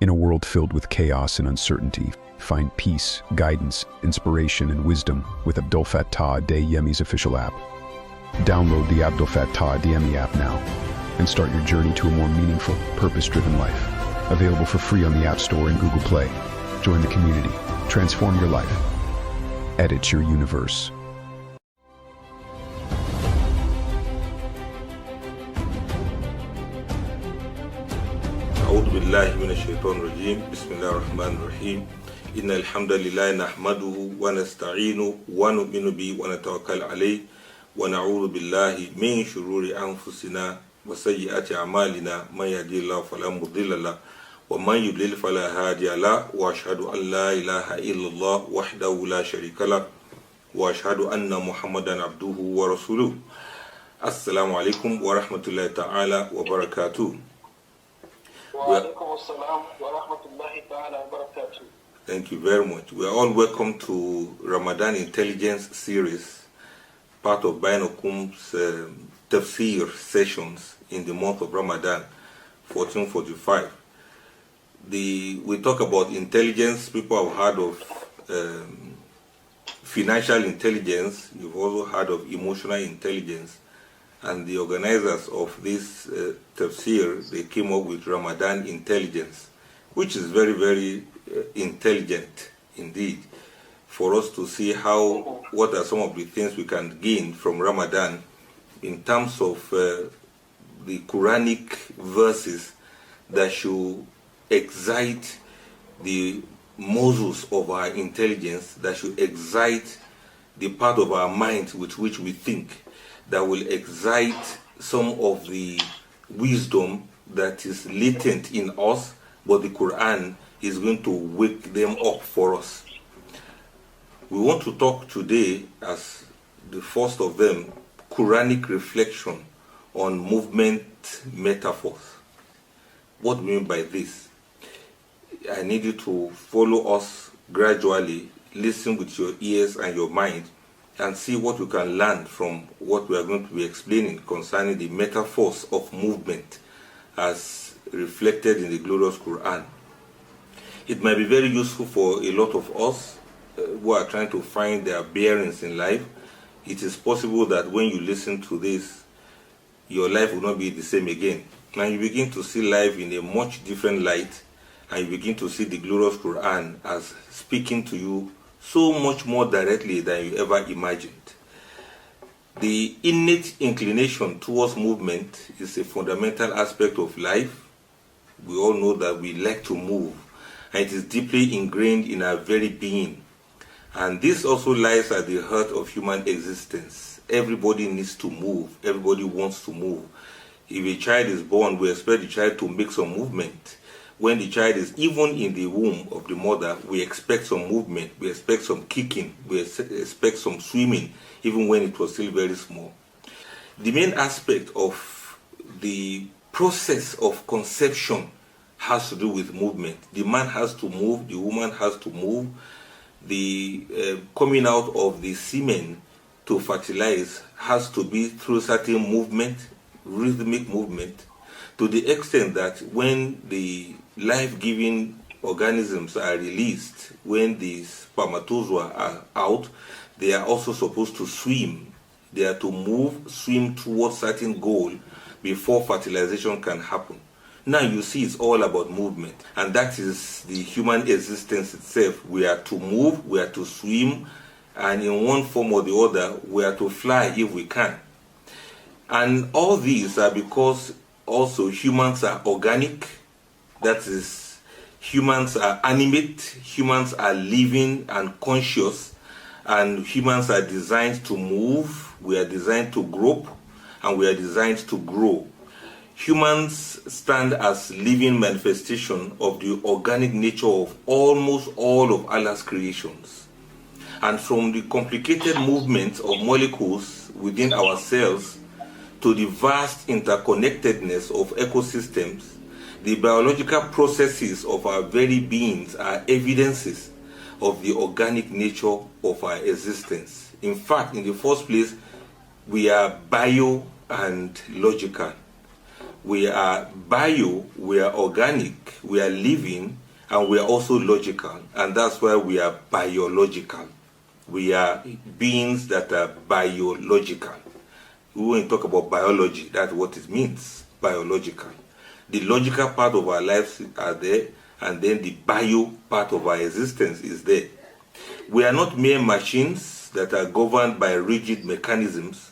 In a world filled with chaos and uncertainty, find peace, guidance, inspiration, and wisdom with Abdul Fattah Dayemi's official app. Download the Abdul Fattah Dayemi app now and start your journey to a more meaningful, purpose-driven life. Available for free on the App Store and Google Play. Join the community. Transform your life. Edit your universe. أعوذ بالله من الشيطان الرجيم بسم الله الرحمن الرحيم إن الحمد لله نحمده ونستعينه ونؤمن به ونتوكل عليه ونعوذ بالله من شرور أنفسنا وسيئات أعمالنا من يهده الله فلا مضل له ومن يضلل فلا هادي له وأشهد أن لا إله إلا الله وحده لا شريك له وأشهد أن محمدا عبده ورسوله. السلام عليكم ورحمة الله تعالى وبركاته. Thank you very much. We are all welcome to Ramadan Intelligence Series, part of Bainokum's Tafsir sessions in the month of Ramadan, 1445. We talk about intelligence. People have heard of financial intelligence. You've also heard of emotional intelligence. And the organizers of this tafsir, they came up with Ramadan intelligence, which is very, very intelligent indeed, for us to see what are some of the things we can gain from Ramadan in terms of the Quranic verses that should excite the muscles of our intelligence, that should excite the part of our mind with which we think, that will excite some of the wisdom that is latent in us, but the Quran is going to wake them up for us. We want to talk today, as the first of them, Quranic reflection on movement metaphors. What do we mean by this? I need you to follow us gradually, listen with your ears and your mind, and see what you can learn from what we are going to be explaining concerning the metaphors of movement as reflected in the glorious Quran. It might be very useful for a lot of us who are trying to find their bearings in life. It is possible that when you listen to this, your life will not be the same again. And you begin to see life in a much different light, and you begin to see the glorious Quran as speaking to you so much more directly than you ever imagined. The innate inclination towards movement is a fundamental aspect of life. We all know that we like to move, and it is deeply ingrained in our very being. And this also lies at the heart of human existence. Everybody needs to move. Everybody wants to move. If a child is born, we expect the child to make some movement. When the child is even in the womb of the mother, we expect some movement, we expect some kicking, we expect some swimming, even when it was still very small. The main aspect of the process of conception has to do with movement. The man has to move, the woman has to move. The coming out of the semen to fertilize has to be through certain movement, rhythmic movement, to the extent that when the life-giving organisms are released, when the spermatozoa are out, they are also supposed to swim. They are to move, swim towards certain goal before fertilization can happen. Now you see it's all about movement, and that is the human existence itself. We are to move, we are to swim, and in one form or the other, we are to fly if we can. And all these are because also humans are organic. That is, humans are animate, humans are living and conscious, and humans are designed to move, we are designed to grope, and we are designed to grow. Humans stand as living manifestation of the organic nature of almost all of Allah's creations. And from the complicated movements of molecules within our cells to the vast interconnectedness of ecosystems, the biological processes of our very beings are evidences of the organic nature of our existence. In fact, in the first place, we are bio and logical. We are bio, we are organic, we are living, and we are also logical. And that's why we are biological. We are beings that are biological. When we talk about biology, that's what it means, biological. The logical part of our lives are there, and then the bio part of our existence is there. We are not mere machines that are governed by rigid mechanisms,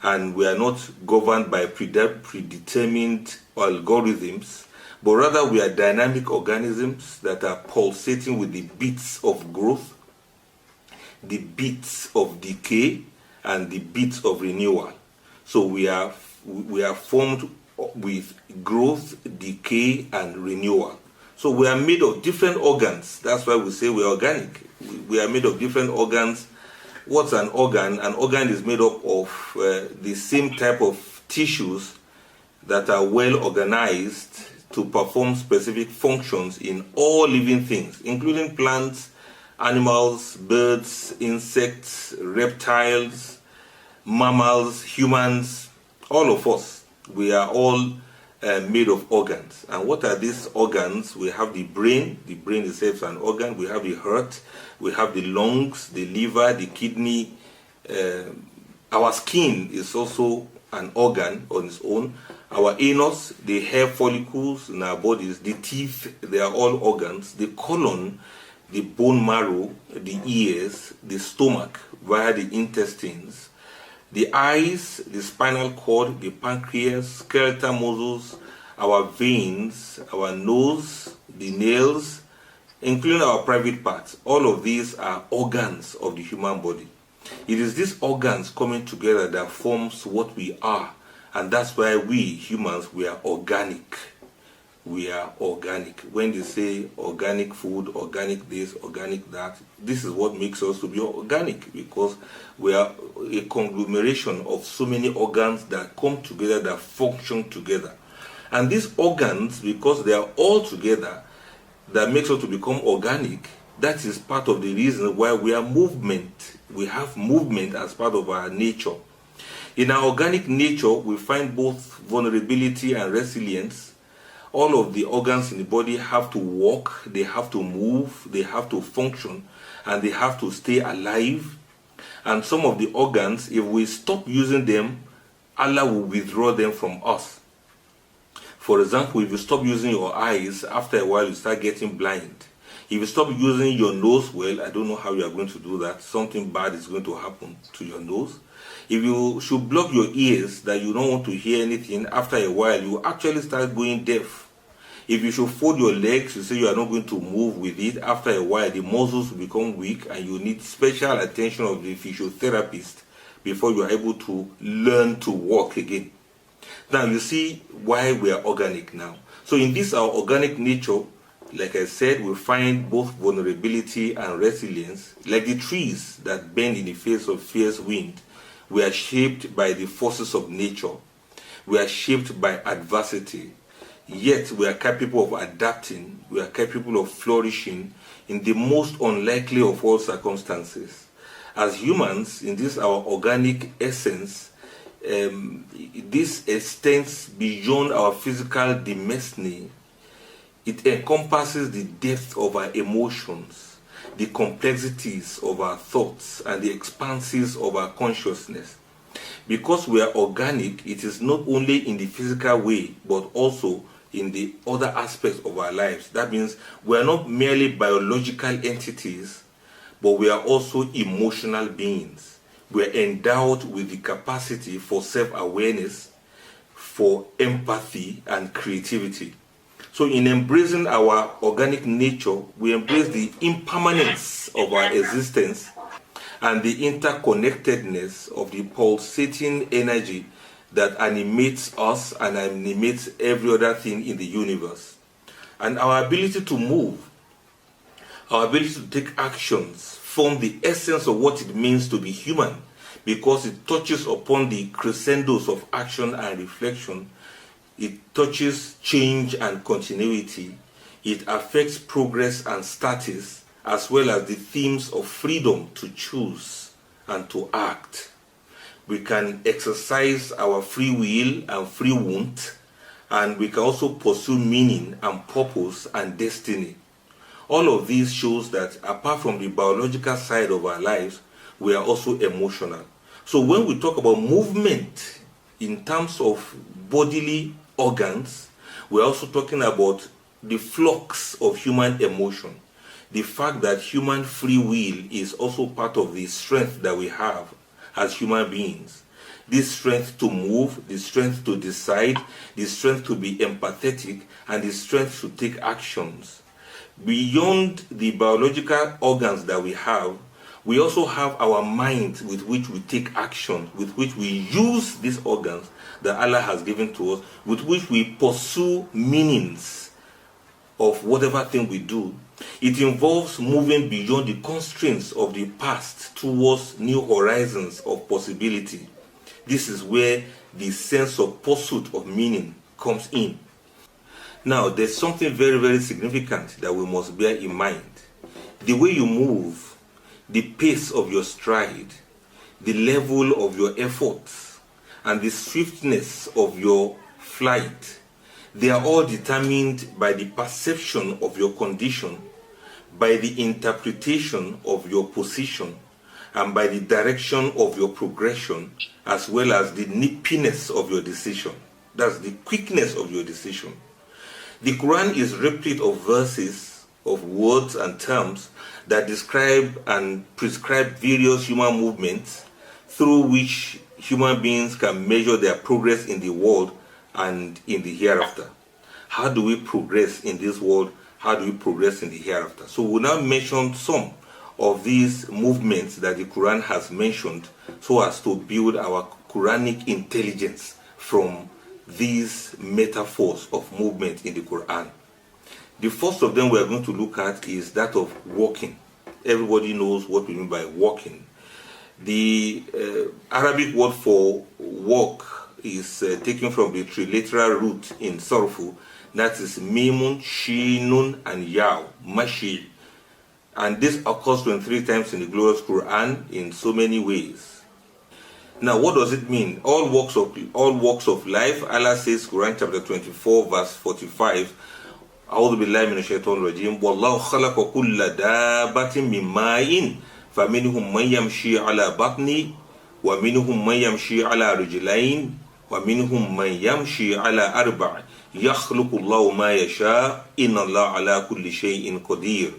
and we are not governed by predetermined algorithms, but rather we are dynamic organisms that are pulsating with the beats of growth, the beats of decay, and the beats of renewal. So we are formed with growth, decay, and renewal. So we are made of different organs. That's why we say we are organic. We are made of different organs. What's an organ? An organ is made up of the same type of tissues that are well organized to perform specific functions in all living things, including plants, animals, birds, insects, reptiles, mammals, humans, all of us. We are all made of organs. And what are these organs? We have the brain. The brain itself is an organ. We have the heart. We have the lungs, the liver, the kidney. Our skin is also an organ on its own. Our anus, the hair follicles in our bodies, the teeth, they are all organs. The colon, the bone marrow, the ears, the stomach via the intestines, the eyes, the spinal cord, the pancreas, skeletal muscles, our veins, our nose, the nails, including our private parts. All of these are organs of the human body. It is these organs coming together that forms what we are. And that's why we humans, we are organic. We are organic. When they say organic food, organic this, organic that, this is what makes us to be organic, because we are a conglomeration of so many organs that come together, that function together. And these organs, because they are all together, that makes us to become organic. That is part of the reason why we are movement. We have movement as part of our nature. In our organic nature, we find both vulnerability and resilience. All of the organs in the body have to walk, they have to move, they have to function, and they have to stay alive. And some of the organs, if we stop using them, Allah will withdraw them from us. For example, if you stop using your eyes, after a while you start getting blind. If you stop using your nose, well, I don't know how you are going to do that. Something bad is going to happen to your nose. If you should block your ears, that you don't want to hear anything, after a while you actually start going deaf. If you should fold your legs, you say you are not going to move with it, after a while the muscles will become weak and you need special attention of the physiotherapist before you are able to learn to walk again. Now you see why we are organic now. So in this our organic nature, like I said, we find both vulnerability and resilience. Like the trees that bend in the face of fierce wind, we are shaped by the forces of nature. We are shaped by adversity. Yet we are capable of adapting. We are capable of flourishing in the most unlikely of all circumstances. As humans, in this our organic essence, this extends beyond our physical destiny. It encompasses the depth of our emotions, the complexities of our thoughts, and the expanses of our consciousness. Because we are organic, it is not only in the physical way, but also in the other aspects of our lives. That means we are not merely biological entities, but we are also emotional beings. We are endowed with the capacity for self-awareness, for empathy, and creativity. So in embracing our organic nature, we embrace the impermanence of our existence and the interconnectedness of the pulsating energy that animates us and animates every other thing in the universe. And our ability to move, our ability to take actions, form the essence of what it means to be human, because it touches upon the crescendos of action and reflection. It touches change and continuity. It affects progress and status, as well as the themes of freedom to choose and to act. We can exercise our free will and free want, and we can also pursue meaning and purpose and destiny. All of these shows that apart from the biological side of our lives, we are also emotional. So when we talk about movement in terms of bodily organs, we're also talking about the flux of human emotion. The fact that human free will is also part of the strength that we have as human beings. This strength to move, the strength to decide, the strength to be empathetic, and the strength to take actions. Beyond the biological organs that we have, we also have our mind with which we take action, with which we use these organs that Allah has given to us, with which we pursue meanings of whatever thing we do. It involves moving beyond the constraints of the past towards new horizons of possibility. This is where the sense of pursuit of meaning comes in. Now, there's something very, very significant that we must bear in mind. The way you move, the pace of your stride, the level of your efforts, and the swiftness of your flight, they are all determined by the perception of your condition, by the interpretation of your position, and by the direction of your progression, as well as the nippiness of your decision. That's the quickness of your decision. The Quran is replete of verses, of words and terms that describe and prescribe various human movements through which human beings can measure their progress in the world and in the hereafter. How do we progress in this world? How do we progress in the hereafter? So we'll now mention some of these movements that the Quran has mentioned so as to build our Quranic intelligence from these metaphors of movement in the Quran. The first of them we are going to look at is that of walking. Everybody knows what we mean by walking. The Arabic word for walk is taken from the triliteral root in Sarfu, that is Mimun, Shinun, and Yaw, Mashi. And this occurs 23 times in the glorious Quran in so many ways. Now, what does it mean? All walks of life. Allah says, Quran chapter 24, verse 45, أعوذ بالله من الشيطان الرجيم والله خلق كل دابة من ماء فمنهم من يمشي على بطنه ومنهم من يمشي على رجلين ومنهم من يمشي على أربع يخلق الله ما يشاء إن الله على كل شيء قدير.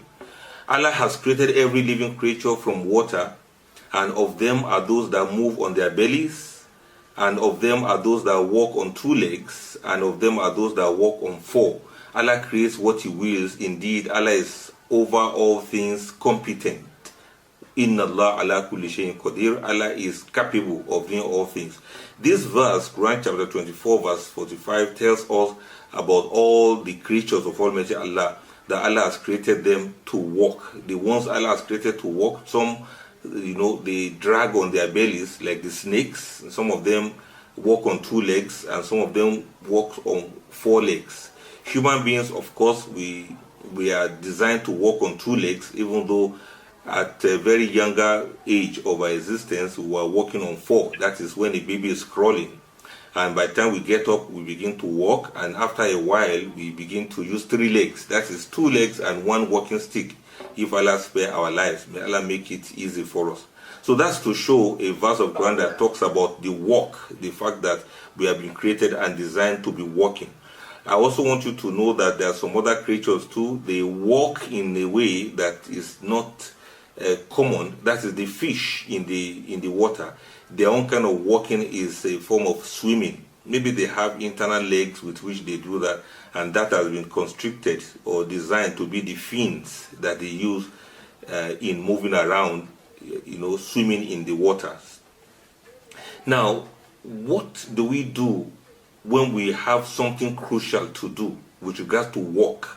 Allah has created every living creature from water, and of them are those that move on their bellies, and of them are those that walk on two legs, and of them are those that walk on four. Allah creates what He wills. Indeed, Allah is over all things competent. Inna Allah ala kulli shayin qadir. Allah is capable of doing all things. This verse, Quran chapter 24, verse 45, tells us about all the creatures of Almighty Allah, that Allah has created them to walk. The ones Allah has created to walk, some, they drag on their bellies like the snakes. Some of them walk on two legs, and some of them walk on four legs. Human beings, of course, we are designed to walk on two legs, even though at a very younger age of our existence, we are walking on four. That is when a baby is crawling. And by the time we get up, we begin to walk. And after a while, we begin to use three legs. That is two legs and one walking stick. If Allah spare our lives, may Allah make it easy for us. So that's to show a verse of Quran that talks about the walk, the fact that we have been created and designed to be walking. I also want you to know that there are some other creatures too. They walk in a way that is not common. That is the fish in the water. Their own kind of walking is a form of swimming. Maybe they have internal legs with which they do that, and that has been constricted or designed to be the fins that they use in moving around, swimming in the waters. Now, what do we do when we have something crucial to do with regards to walk?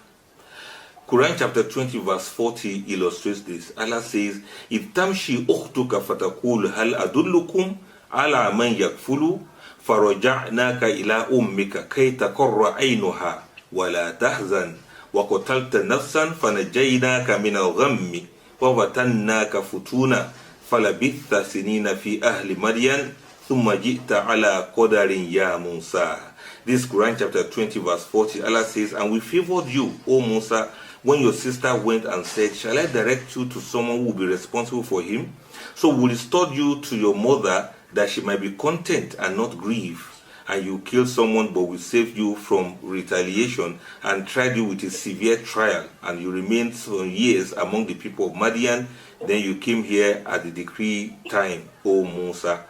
Quran chapter 20 verse 40 illustrates this. Allah says, إِذْ تَمْشِي أُخْتُكَ فَتَقُولُ هَلْ أَدُلُّكُمْ عَلَى مَنْ يَكْفُلُ فَرَجَعْنَاكَ إِلَىٰ أُمِّكَ كَيْ تَقَرَّ عَيْنُهَا وَلَا تَحْزَنْ وَقَتَلْتَ نَفْسًا فَنَجَّيْنَاكَ مِنَ الْغَمِّ وَوَتَنَّاكَ فُتُونًا فَلَبِثْتَ سِنِينَ فِي أَهْلِ مَدْيَنَ ثُمَّ جِئْتَ عَلَى قَدَرٍ يَا مُوسَى. This Quran chapter 20 verse 40. Allah says, and we favored you, O Musa, when your sister went and said, shall I direct you to someone who will be responsible for him? So we restored you to your mother that she might be content and not grieve. And you killed someone, but we saved you from retaliation and tried you with a severe trial. And you remained some years among the people of Madian. Then you came here at the decree time, O Musa.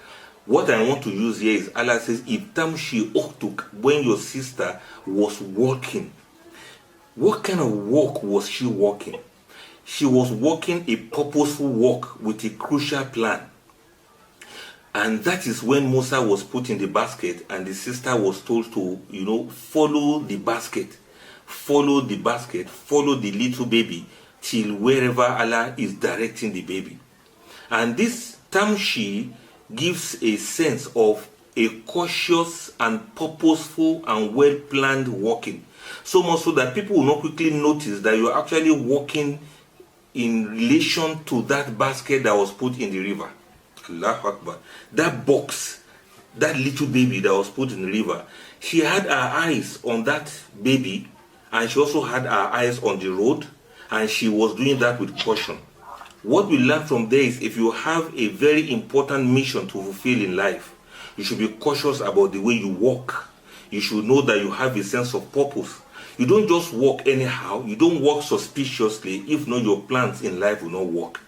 What I want to use here is Allah says, Ibtamshi Uktuk, when your sister was walking. What kind of walk was she walking? She was walking a purposeful walk with a crucial plan. And that is when Musa was put in the basket and the sister was told to, follow the basket. Follow the basket, follow the little baby till wherever Allah is directing the baby. And this tamshi gives a sense of a cautious and purposeful and well-planned walking. So much so that people will not quickly notice that you're actually walking in relation to that basket that was put in the river. Allahu Akbar. That box, that little baby that was put in the river, she had her eyes on that baby and she also had her eyes on the road, and she was doing that with caution. What we learn from there is if you have a very important mission to fulfill in life, you should be cautious about the way you walk. You should know that you have a sense of purpose. You don't just walk anyhow. You don't walk suspiciously. If not, your plans in life will not work.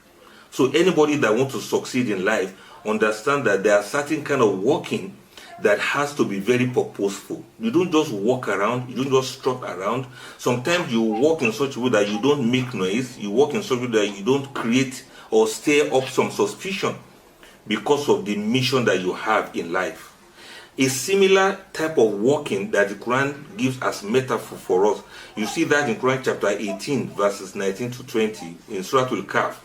So anybody that wants to succeed in life, understand that there are certain kind of walking that has to be very purposeful. You don't just walk around. You don't just strut around. Sometimes you walk in such a way that you don't make noise. You walk in such a way that you don't create or stir up some suspicion because of the mission that you have in life. A similar type of walking that the Quran gives as metaphor for us, you see that in Quran chapter 18 verses 19 to 20 in Surah Al-Kahf.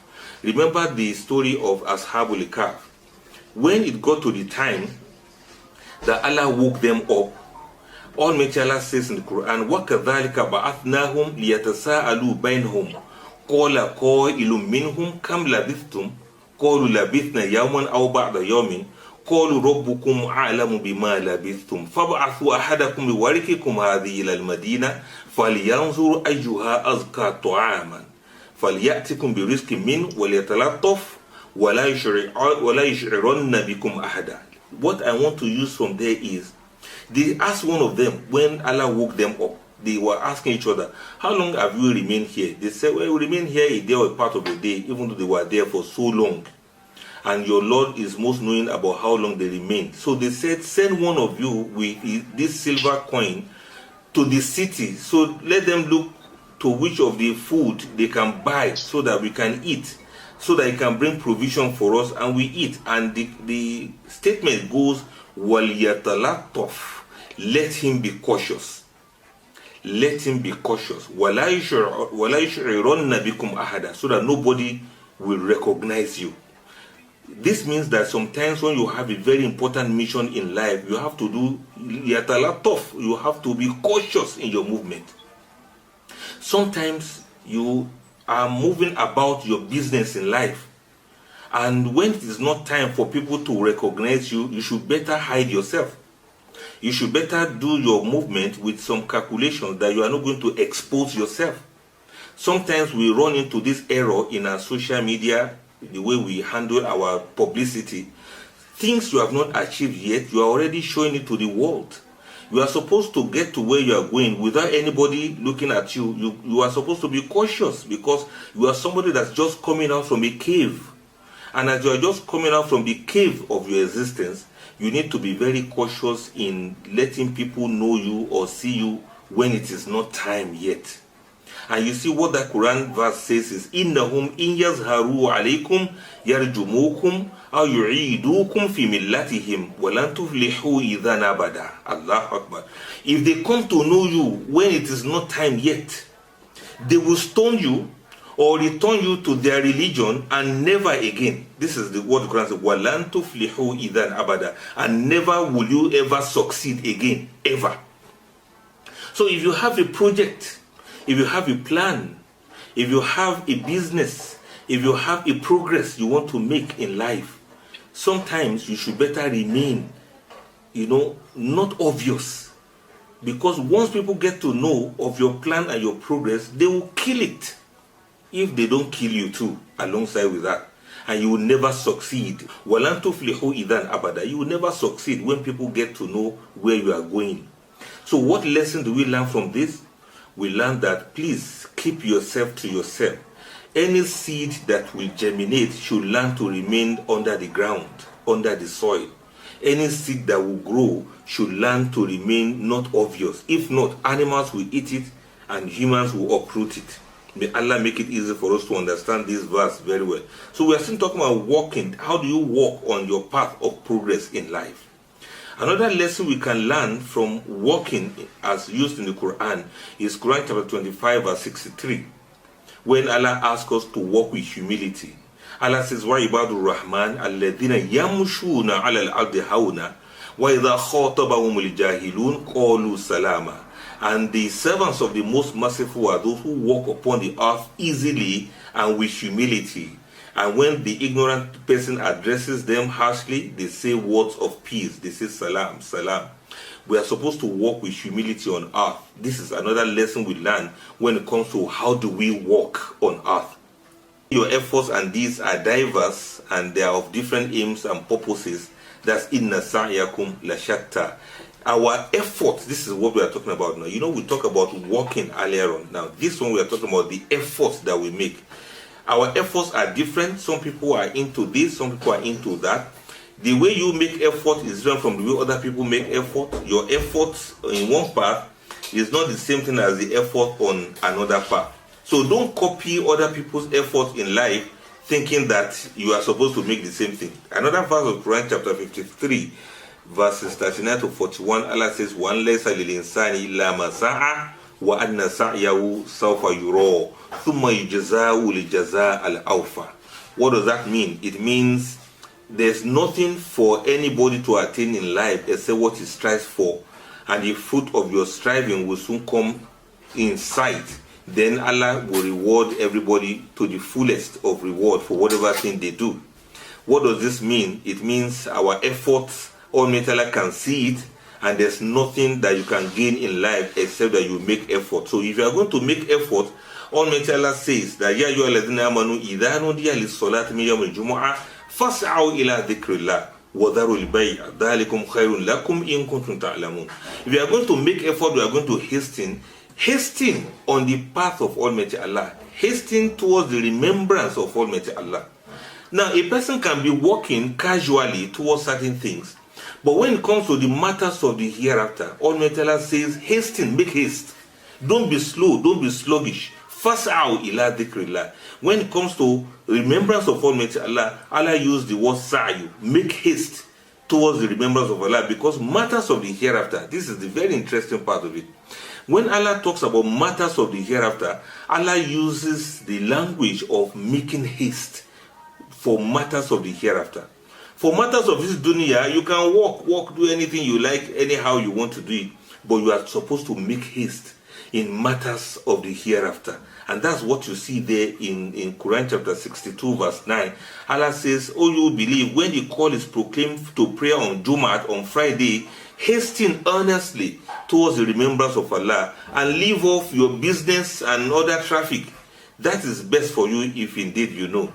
Remember the story of Ashabul Kahf. When it got to the time that Allah woke them up, Almighty Allah says in the Quran, وَكَذَلِكَ بَعَثْنَاهُمْ لِيَتَسَاءَلُوا بَيْنَهُمْ قَالَ قَائِلٌ مِّنْهُمْ كَمْ لَبِثْتُمْ قَالُوا لَبِثْنَا يَوْمًا أَوْ بَعْضَ يَوْمٍ قَالُوا رَبُّكُمْ أَعْلَمُ بِمَا لَبِثْتُمْ فَابْعَثُوا أَحَدَكُمْ بِوَرِقِكُمْ هَذِهِ إِلَى الْمَدِينَةِ فَلْيَنْظُرْ أَيُّهَا أَزْكَى طَعَامًا فَلْيَأْتِكُمْ بِرِزْقٍ مِّنْهُ وَلْيَتَلَطَّفْ وَلَا يُشْعِرَنَّ بِكُمْ أَحَدًا. What I want to use from there is, they asked one of them when Allah woke them up. They were asking each other, how long have you remained here? They said, well, we remained here a day or a part of the day, even though they were there for so long. And your Lord is most knowing about how long they remained. So they said, send one of you with this silver coin to the city. So let them look to which of the food they can buy so that we can eat, so that it can bring provision for us and we eat. And the statement goes, وَلْيَتَلَطَّفْ, let him be cautious. Let him be cautious. وَلَا يُشْعِرَنَّ بِكُمْ أَحَدًا, so that nobody will recognize you. This means that sometimes when you have a very important mission in life, you have to do yatalattaf. You have to be cautious in your movement. Sometimes you are moving about your business in life, and when it is not time for people to recognize you, you should better hide yourself. You should better do your movement with some calculations that you are not going to expose yourself. Sometimes we run into this error in our social media, the way we handle our publicity. Things you have not achieved yet, you are already showing it to the world. You are supposed to get to where you are going without anybody looking at you. You are supposed to be cautious because you are somebody that's just coming out from a cave. And as you are just coming out from the cave of your existence, you need to be very cautious in letting people know you or see you when it is not time yet. And you see what that Quran verse says is, إِنَّهُمْ إِنْ يَظْهَرُوا عَلَيْكُمْ يَرْجُمُوكُمْ أَوْ يُعِيدُوكُمْ فِي مِلَّتِهِمْ وَلَنْ تُفْلِحُوا إِذًا أَبَدًا. Allahu Akbar. If they come to know you when it is not time yet, they will stone you or return you to their religion and never again. This is what the Quran says, وَلَنْ تُفْلِحُوا إِذًا أَبَدًا. And never will you ever succeed again, ever. So if you have a project, if you have a plan, if you have a business, if you have a progress you want to make in life, sometimes you should better remain, not obvious. Because once people get to know of your plan and your progress, they will kill it. If they don't kill you too, alongside with that. And you will never succeed. وَلَن تُفْلِحُوا إِذًا أَبَدًا. You will never succeed when people get to know where you are going. So what lesson do we learn from this? We learn that please keep yourself to yourself. Any seed that will germinate should learn to remain under the ground, under the soil. Any seed that will grow should learn to remain not obvious. If not, animals will eat it and humans will uproot it. May Allah make it easy for us to understand this verse very well. So we are still talking about walking. How do you walk on your path of progress in life? Another lesson we can learn from walking as used in the Quran is Quran chapter 25 verse 63. When Allah asks us to walk with humility. Allah says, وَعِبَادُ الرَّحْمَنِ الَّذِينَ يَمْشُونَ عَلَى الْأَرْضِ هَوْنًا وَإِذَا خَاطَبَهُمُ الْجَاهِلُونَ قَالُوا سَلَامًا. And the servants of the most merciful are those who walk upon the earth easily and with humility. And when the ignorant person addresses them harshly, they say words of peace. They say salam, salam. We are supposed to walk with humility on earth. This is another lesson we learn when it comes to how do we walk on earth. Your efforts and deeds are diverse and they are of different aims and purposes. That's inna sa'yakum la shatta. Our efforts, this is what we are talking about now. You know, we talk about walking earlier on. Now, this one we are talking about the efforts that we make. Our efforts are different. Some people are into this, some people are into that. The way you make effort is different from the way other people make effort. Your effort in one part is not the same thing as the effort on another part. So don't copy other people's efforts in life thinking that you are supposed to make the same thing. Another verse of Quran chapter 53 verses 39 to 41, Allah says, وَأَنْ لَيْسَ لِلْإِنسَانِ إِلَّا مَا سَعَى وَأَنَّ سَعْيَهُ سَوْفَ يُرَى ثُمَّ يُجْزَاهُ الْجَزَاءَ الْأَوْفَى. What does that mean? It means there's nothing for anybody to attain in life except what he strives for, and the fruit of your striving will soon come in sight. Then Allah will reward everybody to the fullest of reward for whatever thing they do. What does this mean? It means our efforts, Almighty Allah can see it, and there's nothing that you can gain in life except that you make effort. So if you are going to make effort, Almighty Allah says that Ya ayyuhalladhina amanu idha nudiya lis-salati min yawmil jumu'ah fas'au ila dhikrillah wa dharul bay' dhalikum khairun lakum in kuntum ta'lamun. If you are going to make effort, we are going to hasten on the path of Almighty Allah, hasten towards the remembrance of Almighty Allah. Now, a person can be walking casually towards certain things, but when it comes to the matters of the hereafter, Almighty Allah says, hasten, make haste. Don't be slow, don't be sluggish. Fas'au ila dhikrillah. When it comes to remembrance of Almighty Allah, Allah used the word sa'yu, make haste towards the remembrance of Allah, because matters of the hereafter, this is the very interesting part of it. When Allah talks about matters of the hereafter, Allah uses the language of making haste for matters of the hereafter. For matters of this dunya, you can walk, do anything you like, anyhow you want to do it. But you are supposed to make haste in matters of the hereafter. And that's what you see there in Quran chapter 62 verse 9. Allah says, "O you believe, when the call is proclaimed to prayer on Jumat, on Friday, hasten earnestly towards the remembrance of Allah and leave off your business and other traffic. That is best for you if indeed you know."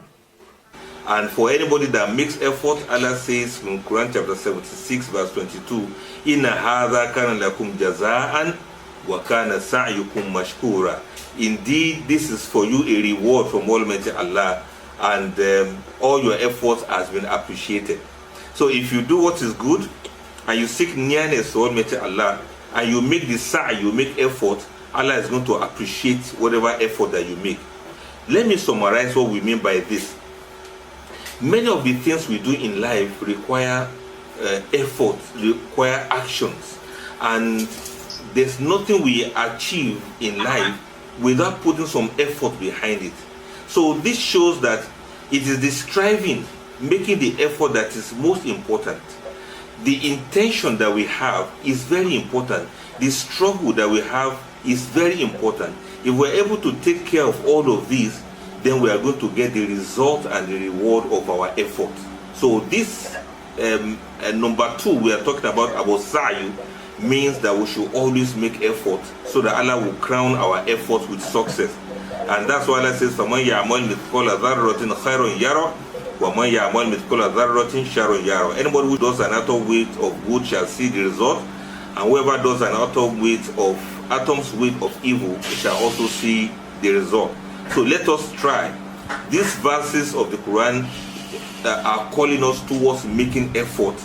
And for anybody that makes effort, Allah says in Quran chapter 76 verse 22, "Inna hadha kana lakum jazaan wa kana sa'yukum mashkura." Indeed, this is for you a reward from Almighty Allah, and all your efforts has been appreciated. So if you do what is good, and you seek nearness to Almighty Allah, and you make the sa'i, you make effort, Allah is going to appreciate whatever effort that you make. Let me summarize what we mean by this. Many of the things we do in life require effort, require actions, and there's nothing we achieve in life without putting some effort behind it. So this shows that it is the striving, making the effort that is most important. The intention that we have is very important. The struggle that we have is very important. If we're able to take care of all of these, then we are going to get the result and the reward of our effort. So this number 2 we are talking about sa'i, means that we should always make effort so that Allah will crown our efforts with success. And that's why Allah says, فَمَنْ يَعْمَلْ مِثْقَالَ ذَرَّةٍ خَيْرٌ يَرَهُ وَمَنْ يَعْمَلْ مِثْقَالَ ذَرَّةٍ شَرٌ يَرَهُ. Anybody who does an atom weight of good shall see the result, and whoever does an atom's weight of evil shall also see the result. So let us try. These verses of the Quran are calling us towards making effort,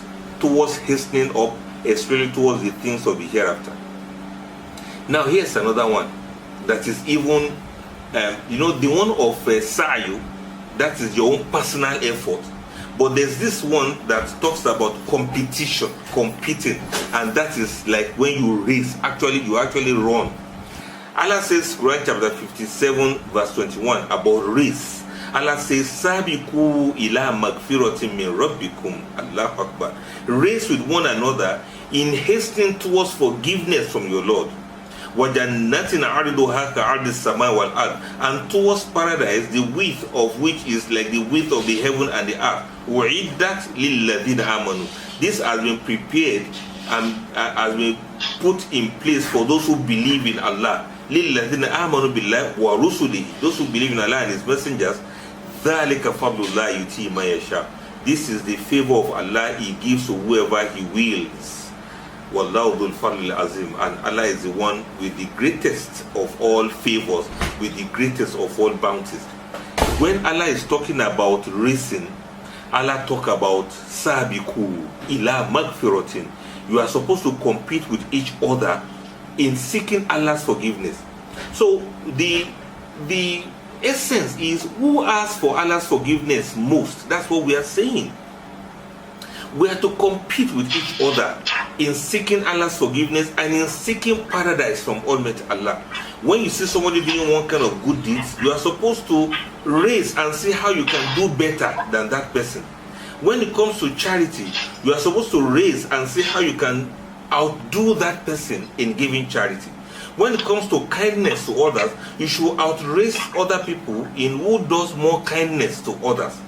towards hastening up, especially towards the things of the hereafter. Now here's another one that is even, the one of Sa'yu, that is your own personal effort. But there's this one that talks about competition, competing, and that is like when you race, you actually run. Allah says, Quran chapter 57 verse 21 about race. Allah says, Sabiqu ila magfiratin min rabbikum. Allahu Akbar. Race with one another in hastening towards forgiveness from your Lord. وَجَنَّةٍ عَرِضُهَا كَعَرْضِ السَّمَاءِ وَالْأَرْضِ, and towards paradise, the width of which is like the width of the heaven and the earth. وَعِدَّتْ لِلَّذِينَ آمَنُوا. This has been prepared and has been put in place for those who believe in Allah. لِلَّذِينَ آمَنُوا بِاللَّهِ وَرُسُلِهِ. Those who believe in Allah and His messengers. ذَلِكَ فَضْلُ اللَّهِ يُؤْتِيهِ مَن يَشَاءُ. This is the favor of Allah He gives to whoever He wills. Wallahu dhul fadl azim, and Allah is the one with the greatest of all favors, with the greatest of all bounties. When Allah is talking about racing, Allah talk about sabiqu ila magfiratin. You are supposed to compete with each other in seeking Allah's forgiveness. So the essence is, who asks for Allah's forgiveness most? That's what we are saying. We are to compete with each other in seeking Allah's forgiveness and in seeking paradise from Almighty Allah. When you see somebody doing one kind of good deeds, you are supposed to raise and see how you can do better than that person. When it comes to charity, you are supposed to raise and see how you can outdo that person in giving charity. When it comes to kindness to others, you should outrace other people in who does more kindness to others.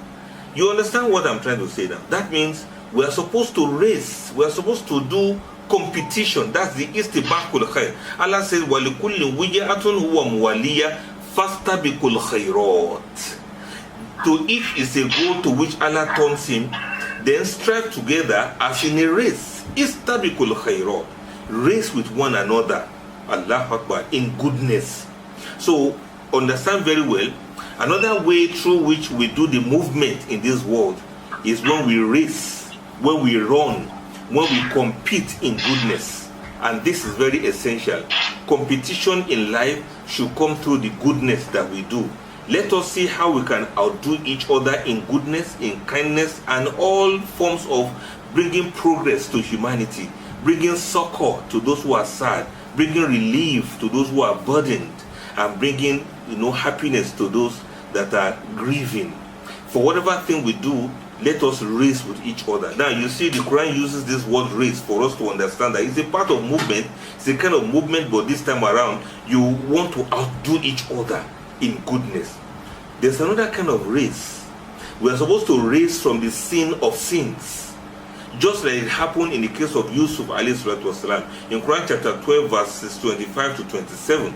You understand what I'm trying to say now? That means we are supposed to race, we are supposed to do competition. That's the istibaqul khair. Allah says, وَلِكُلِّ وِجَهَةٌ هُوَ مُوَلِيَّةٌ فَاسْتَبِقُوا الْخَيْرَاتِ. To each is a goal to which Allah turns him, then strive together as in a race. Istabiqul khairat. Race with one another, Allahu Akbar, in goodness. So understand very well, another way through which we do the movement in this world is when we race, when we run, when we compete in goodness. And this is very essential. Competition in life should come through the goodness that we do. Let us see how we can outdo each other in goodness, in kindness, and all forms of bringing progress to humanity, bringing succor to those who are sad, bringing relief to those who are burdened, and bringing happiness to those that are grieving. For whatever thing we do, let us race with each other. Now you see, the Quran uses this word race for us to understand that it's a part of movement. It's a kind of movement, but this time around you want to outdo each other in goodness. There's another kind of race. We are supposed to race from the sin of sins, just like it happened in the case of Yusuf alayhi salatu wasalam. In Quran chapter 12 verses 25 to 27,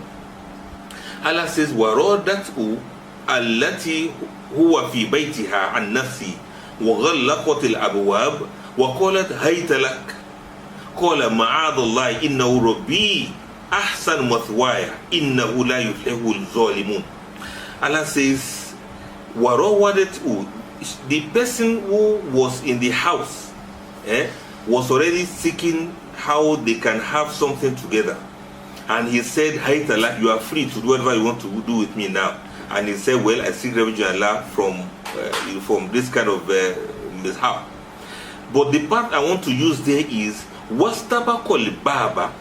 Allah says, وَرَادَتْهُ الَّتِي هُوَ فِي بَيْتِهَا عَنْ نَفْسِهِ وغلقت الأبواب وقالت هيت لك قال معاذ الله إنه ربي أحسن مثواي إنه لا يفلح الظالمون. Allah says, وراودته, the person who was in the house was already seeking how they can have something together, and he said, هيت لك, you are free to do whatever you want to do with me now. And he said, well, I seek refuge in Allah from this kind of mishap. But the part I want to use there is وَاسْتَبَقَ الْبَابَ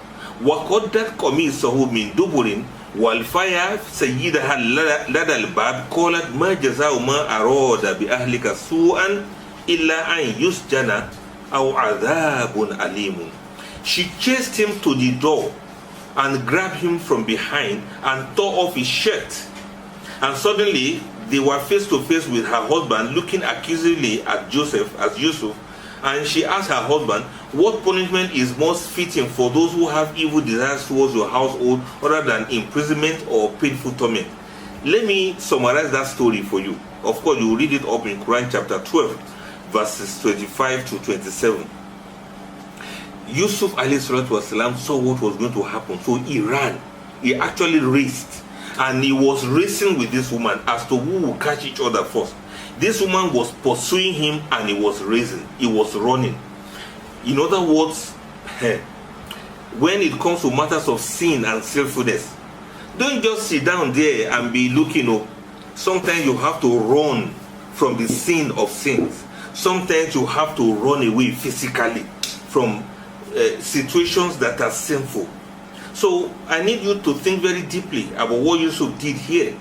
وَقَدَّتْ قَمِيصَهُ مِنْ دُبُرٍ وَالْفَيَا سَيِّدَهَا لَدَى الْبَابِ قَالَتْ مَا جَزَاءُ مَا أَرَادَ بِأَهْلِكَ سُوءًا إِلَّا أَنْ يُسْجَنَ أَوْ عَذَابٌ أَلِيمٌ. She chased him to the door and grabbed him from behind and tore off his shirt. And suddenly they were face to face with her husband, looking accusingly at Yusuf, and she asked her husband, What punishment is most fitting for those who have evil desires towards your household other than imprisonment or painful torment? Let me summarize that story for you. Of course, you will read it up in Quran chapter 12, verses 25 to 27. Yusuf والسلام, saw what was going to happen, so he ran. He actually raced, and he was racing with this woman as to who will catch each other first. This woman was pursuing him, and he was racing. He was running. In other words, when it comes to matters of sin and selfishness, don't just sit down there and be looking up. Sometimes you have to run from the sin of sins. Sometimes you have to run away physically from situations that are sinful. So I need you to think very deeply about what Yusuf did here.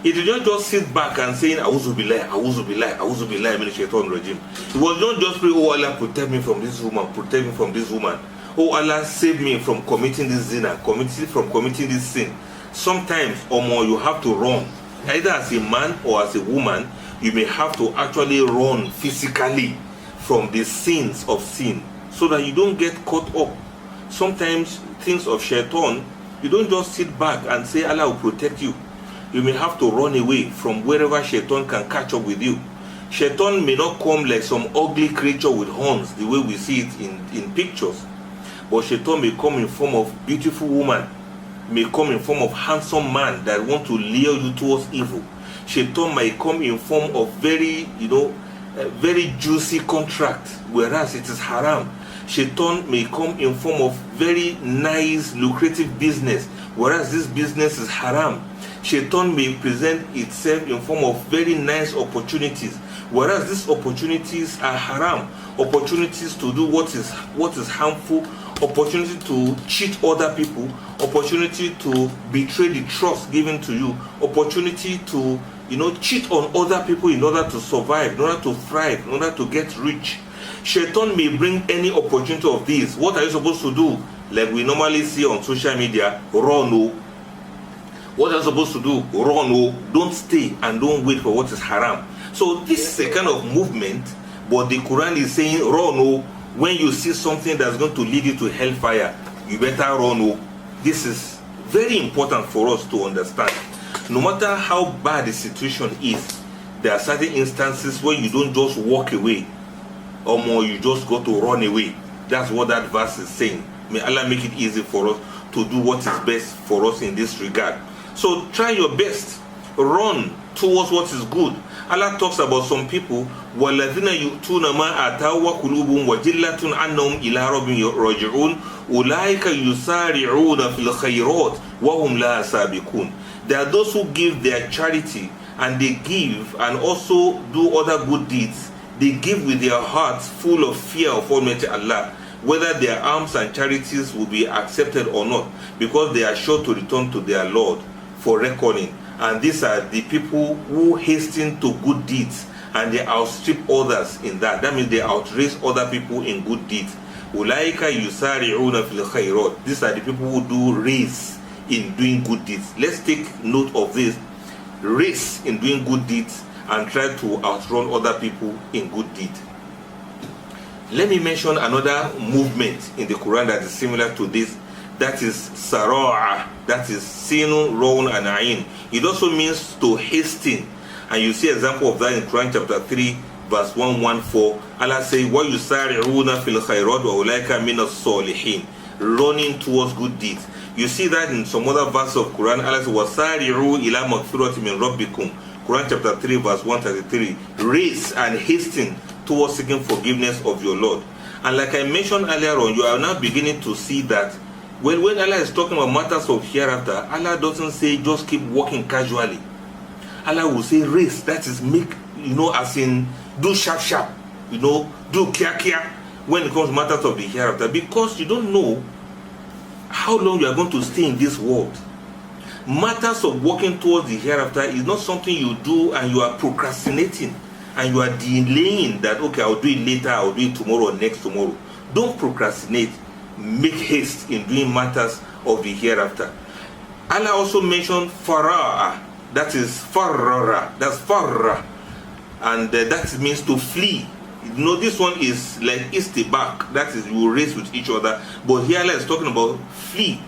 He did not just sit back and saying, A'udhu billahi, A'udhu billahi, A'udhu billahi min shaitan rajim. He was not just praying, oh Allah, protect me from this woman, protect me from this woman. Oh Allah, save me from committing this zina, from committing this sin. Sometimes or more you have to run. Either as a man or as a woman, you may have to actually run physically from the sins of sin, so that you don't get caught up. Sometimes things of shaitan, you don't just sit back and say Allah will protect you. You may have to run away from wherever shaitan can catch up with you. Shaitan may not come like some ugly creature with horns, the way we see it in pictures. But shaitan may come in form of beautiful woman, may come in form of handsome man that want to lure you towards evil. Shaitan may come in form of very, very juicy contract, whereas it is haram. Shaitan may come in form of very nice, lucrative business, whereas this business is haram. Shaitan may present itself in form of very nice opportunities, whereas these opportunities are haram. Opportunities to do what is harmful, opportunity to cheat other people, opportunity to betray the trust given to you, opportunity to cheat on other people in order to survive, in order to thrive, in order to get rich. Shaitan may bring any opportunity of these. What are you supposed to do? Like we normally see on social media, run. What are you supposed to do? Run. Don't stay and don't wait for what is haram. So this is a kind of movement, but the Quran is saying run. When you see something that's going to lead you to hellfire, you better run. This is very important for us to understand. No matter how bad the situation is, there are certain instances where you don't just walk away, or more you just go to run away. That's what that verse is saying. May Allah make it easy for us to do what is best for us in this regard. So try your best. Run towards what is good. Allah talks about some people, وَالَّذِينَ يُؤْتُونَ مَا آتَاهُ وَقُلُوبُهُمْ وَجِلَّةٌ أَنَّهُمْ إِلَىٰ رَبِّهِمْ رَاجِعُونَ أُولَٰئِكَ يُسَارِعُونَ فِي الْخَيْرَاتِ وَهُمْ لَهَا سَابِقُونَ. There are those who give their charity, and they give and also do other good deeds. They give with their hearts full of fear of Almighty Allah, whether their alms and charities will be accepted or not, because they are sure to return to their Lord for reckoning. And these are the people who hasten to good deeds, and they outstrip others in that. That means they outrace other people in good deeds. Ulaika yusari'una fil khairat. These are the people who do race in doing good deeds. Let's take note of this. Race in doing good deeds and try to outrun other people in good deed. Let me mention another movement in the Quran that is similar to this. That is Sara'a. That is Sinu, Raun, and Ain. It also means to hasten. And you see example of that in Quran chapter 3, verse 114. Allah says, وَيُسَارِعُونَ فِي الْخَيْرَاتِ وَأُولَٰئِكَ مِنَ الصَّالِحِينَ. Running towards good deeds. You see that in some other verse of Quran. Allah says, وَسَارِعُوا إِلَى مَغْفِرَةٍ مِّن رَبِّكُمْ. Quran chapter 3, verse 133. Race and hasten towards seeking forgiveness of your Lord. And like I mentioned earlier on, you are now beginning to see that when Allah is talking about matters of hereafter, Allah doesn't say just keep walking casually. Allah will say race, that is make, as in do sharp, do kia, when it comes to matters of the hereafter, because you don't know how long you are going to stay in this world. Matters of walking towards the hereafter is not something you do and you are procrastinating and you are delaying that, okay, I'll do it later, I'll do it tomorrow or next tomorrow. Don't procrastinate. Make haste in doing matters of the hereafter. Allah also mentioned fara'a, that is farara, that's farra, and that means to flee. No, this one is like istibak, that is, you will race with each other. But here Allah is talking about flee.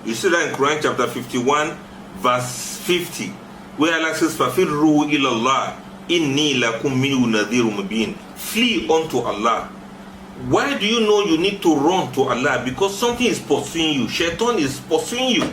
You see that in Quran chapter 51, verse 50, where Allah says, "Fafirru ilallah, inni lakum minhu nadhirun mubin." Flee unto Allah. Why do you know you need to run to Allah? Because something is pursuing you. Shaitan is pursuing you.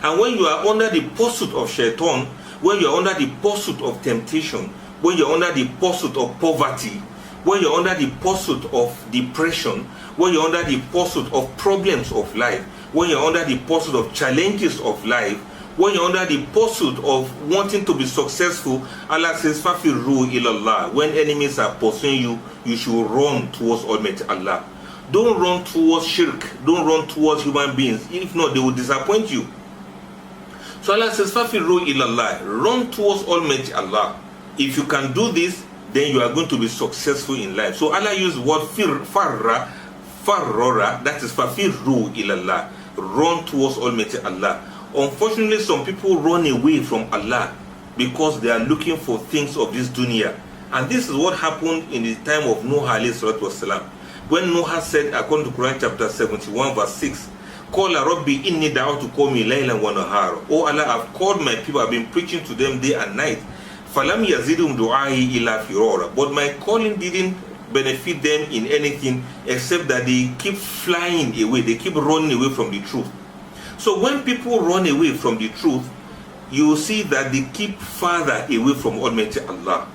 And when you are under the pursuit of shaitan, when you are under the pursuit of temptation, when you're under the pursuit of poverty, when you're under the pursuit of depression, when you're under the pursuit of problems of life, when you're under the pursuit of challenges of life, when you're under the pursuit of wanting to be successful, Allah says, "Fafirru ilallah." When enemies are pursuing you, you should run towards Almighty Allah. Don't run towards shirk. Don't run towards human beings. If not, they will disappoint you. So Allah says, "Fafirru ilallah." Run towards Almighty Allah. If you can do this, then you are going to be successful in life. So Allah used the word farrora, that is fafirru ilallah. Run towards Almighty Allah. Unfortunately, some people run away from Allah because they are looking for things of this dunya. And this is what happened in the time of Noah alayhi salatu wasalam. When Noah said, according to Quran chapter 71 verse 6, "Qala Rabbi inni da'awtu qawmi laylan wa nahara." Oh Allah, I've called my people, I've been preaching to them day and night. "Falam yazidum du'ai ila firara." But my calling didn't benefit them in anything except that they keep flying away, they keep running away from the truth. So when people run away from the truth, you will see that they keep farther away from Almighty Allah.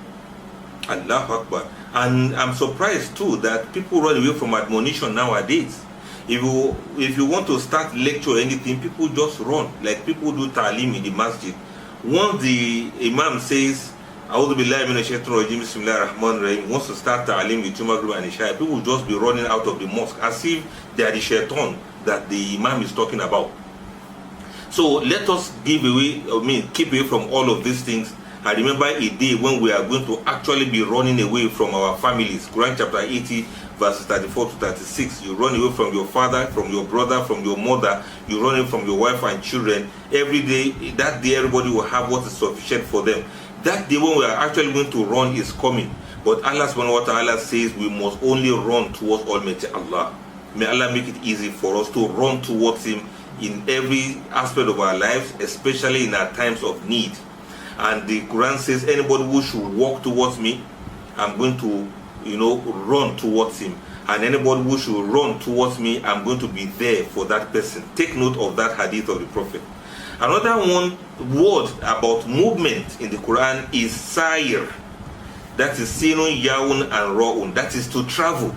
Allahu Akbar. And I'm surprised too that people run away from admonition nowadays. If you want to start lecture or anything, people just run, like people do ta'lim in the masjid. Once the imam says, "A'udhu billahi minash shaitanir rajim, bismillahir rahmanir rahim," wants to start ta'lim with Maghrib and Isha, people will just be running out of the mosque as if they are the shaitan that the imam is talking about. So let us keep away from all of these things. I remember a day when we are going to actually be running away from our families. Quran chapter 80 verses 34 to 36. You run away from your father, from your brother, from your mother. You run away from your wife and children. Every day, that day everybody will have what is sufficient for them. That day when we are actually going to run is coming. But Allah subhanahu wa ta'ala says we must only run towards Almighty Allah. May Allah make it easy for us to run towards Him in every aspect of our lives, especially in our times of need. And the Quran says, anybody who should walk towards me, I'm going to, run towards him. And anybody who should run towards me, I'm going to be there for that person. Take note of that hadith of the Prophet. Another one word about movement in the Quran is sayr. That is sinun, yaun, and ra'un. That is to travel.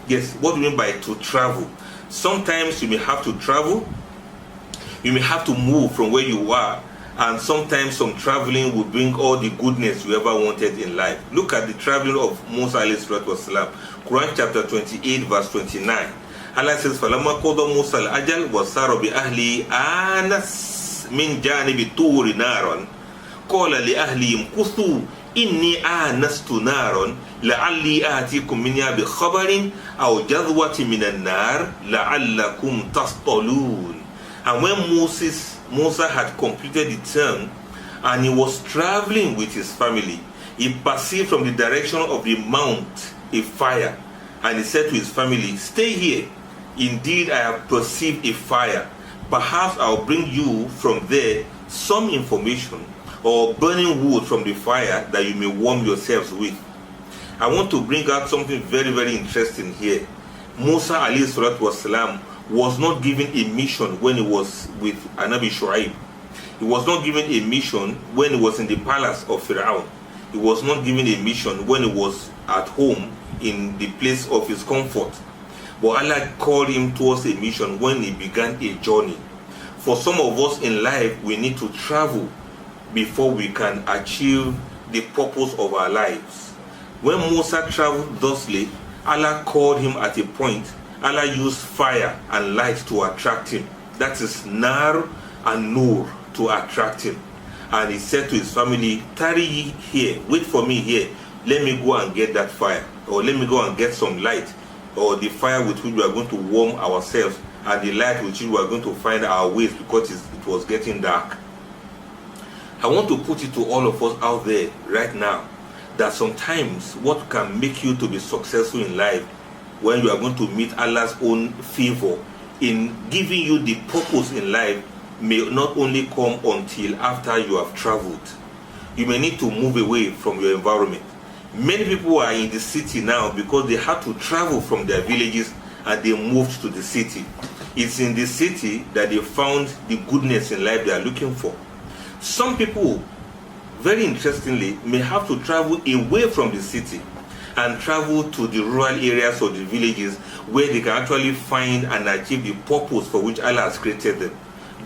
Yes, what do you mean by to travel? Sometimes you may have to travel. You may have to move from where you are. And sometimes some traveling will bring all the goodness you ever wanted in life. Look at the traveling of Musa alayhi salatu wasalam. Quran chapter 28 verse 29. Allah says, "Falamma qada Musa al-ajal wa sara bi ahli anas min janibi turi naran. Qala li ahlihim kuthu inni anastu naran la'alli atikum minha bi khabarin aw jadwatin min an-nar la'allakum tastalun." And when Musa had completed the term and he was traveling with his family, he perceived from the direction of the mount a fire, and he said to his family, "Stay here. Indeed, I have perceived a fire. Perhaps I'll bring you from there some information or burning wood from the fire that you may warm yourselves with." I want to bring out something very, very interesting here. Musa alayhi salatu wasalam was not given a mission when he was with Anabi Shu'aib. He was not given a mission when he was in the palace of Pharaoh. He was not given a mission when he was at home in the place of his comfort. But Allah called him towards a mission when he began a journey. For some of us in life, we need to travel before we can achieve the purpose of our lives. When Musa traveled thusly, Allah called him at a point. Allah used fire and light to attract him. That is Nar and Nur to attract him. And he said to his family, "Tarry ye here, wait for me here. Let me go and get that fire. Or let me go and get some light. Or the fire with which we are going to warm ourselves. And the light with which we are going to find our ways because it was getting dark." I want to put it to all of us out there right now that sometimes what can make you to be successful in life, when you are going to meet Allah's own favor in giving you the purpose in life, may not only come until after you have traveled. You may need to move away from your environment. Many people are in the city now because they had to travel from their villages and they moved to the city. It's in the city that they found the goodness in life they are looking for. Some people, very interestingly, may have to travel away from the city and travel to the rural areas or the villages where they can actually find and achieve the purpose for which Allah has created them.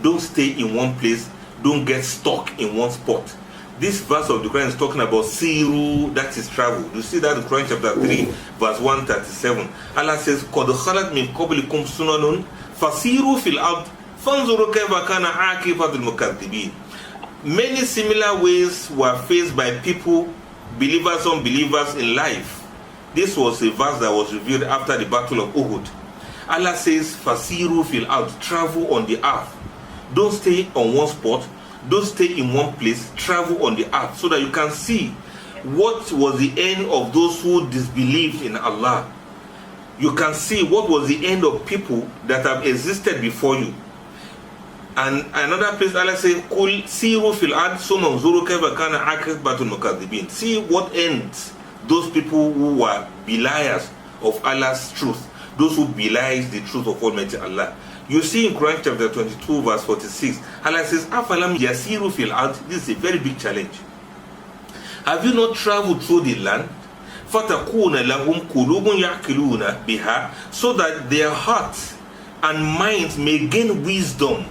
Don't stay in one place. Don't get stuck in one spot. This verse of the Quran is talking about siru, that is travel. You see that in Quran chapter 3, verse 137. Allah says, قَدْ خَلَتْ مِنْ قَبْلِكُمْ سُنَنٌ فَسِيرُوا فِي الْأَرْضِ فَانْظُرُوا كَيْفَ كَانَ عَاقِبَةُ الْمُكَذِّبِينَ. Many similar ways were faced by people, believers, unbelievers in life. This was a verse that was revealed after the Battle of Uhud. Allah says, فَسِيرُوا فِي الْأَرْضِ, travel on the earth. Don't stay on one spot. Don't stay in one place. Travel on the earth so that you can see what was the end of those who disbelieved in Allah. You can see what was the end of people that have existed before you. And another place Allah says, "Kul siru fil ard summa unzuru kayfa kana aqibatul mukaththibin." See what ends those people who were beliers of Allah's truth, those who belies the truth of Almighty Allah. You see in Quran chapter 22 verse 46, Allah says, "Afalam yasiru fil ard." This is a very big challenge. Have you not traveled through the land? فَتَكُونَ لَهُمْ قُلُوبٌ يَعْقِلُونَ بِهَا, so that their hearts and minds may gain wisdom.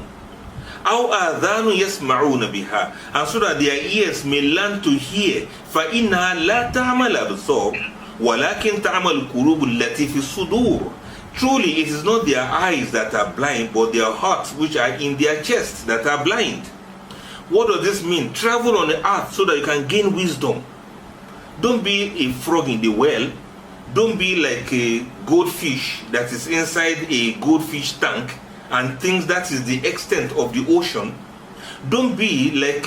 أَوْ آذَانٌ يَسْمَعُونَ بِهَا, and so that their ears may learn to hear. فَإِنَّهَا لَا تَعْمَى الْأَبْصَارُ وَلَكِنْ تَعْمَى الْقُلُوبُ الَّتِي فِي الصُّدُورِ. Truly, it is not their eyes that are blind, but their hearts which are in their chests that are blind. What does this mean? Travel on the earth so that you can gain wisdom. Don't be a frog in the well. Don't be like a goldfish that is inside a goldfish tank and thinks that is the extent of the ocean. Don't be like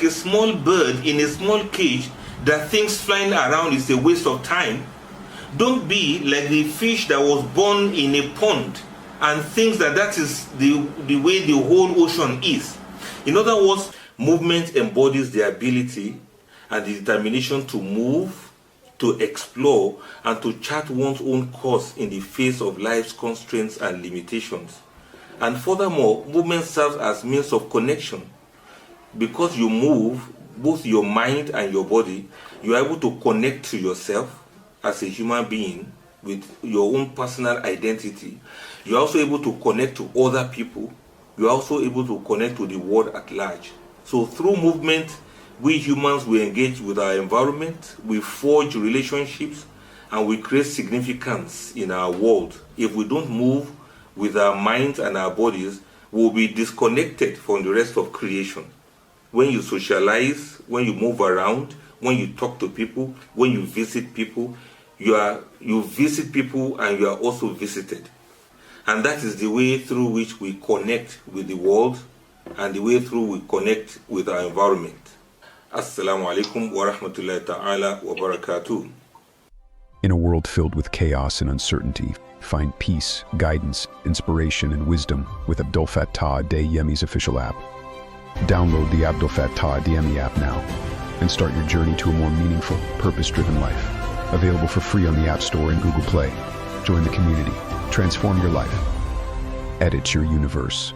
a small bird in a small cage that thinks flying around is a waste of time. Don't be like the fish that was born in a pond and thinks that that is the way the whole ocean is. In other words, movement embodies the ability and the determination to move, to explore, and to chart one's own course in the face of life's constraints and limitations. And furthermore, movement serves as means of connection. Because you move, both your mind and your body, you are able to connect to yourself as a human being with your own personal identity. You are also able to connect to other people. You are also able to connect to the world at large. So through movement, we humans, we engage with our environment, we forge relationships, and we create significance in our world. If we don't move with our minds and our bodies, we'll be disconnected from the rest of creation. When you socialize, when you move around, when you talk to people, when you visit people, you visit people and you are also visited. And that is the way through which we connect with the world and the way through we connect with our environment. Assalamu alaikum wa rahmatullahi ta'ala wa barakatuh. In a world filled with chaos and uncertainty, find peace, guidance, inspiration, and wisdom with Abdul Fattah Dayemi's official app. Download the Abdul Fattah Dayemi app now and start your journey to a more meaningful, purpose-driven life. Available for free on the App Store and Google Play. Join the community. Transform your life. Edit your universe.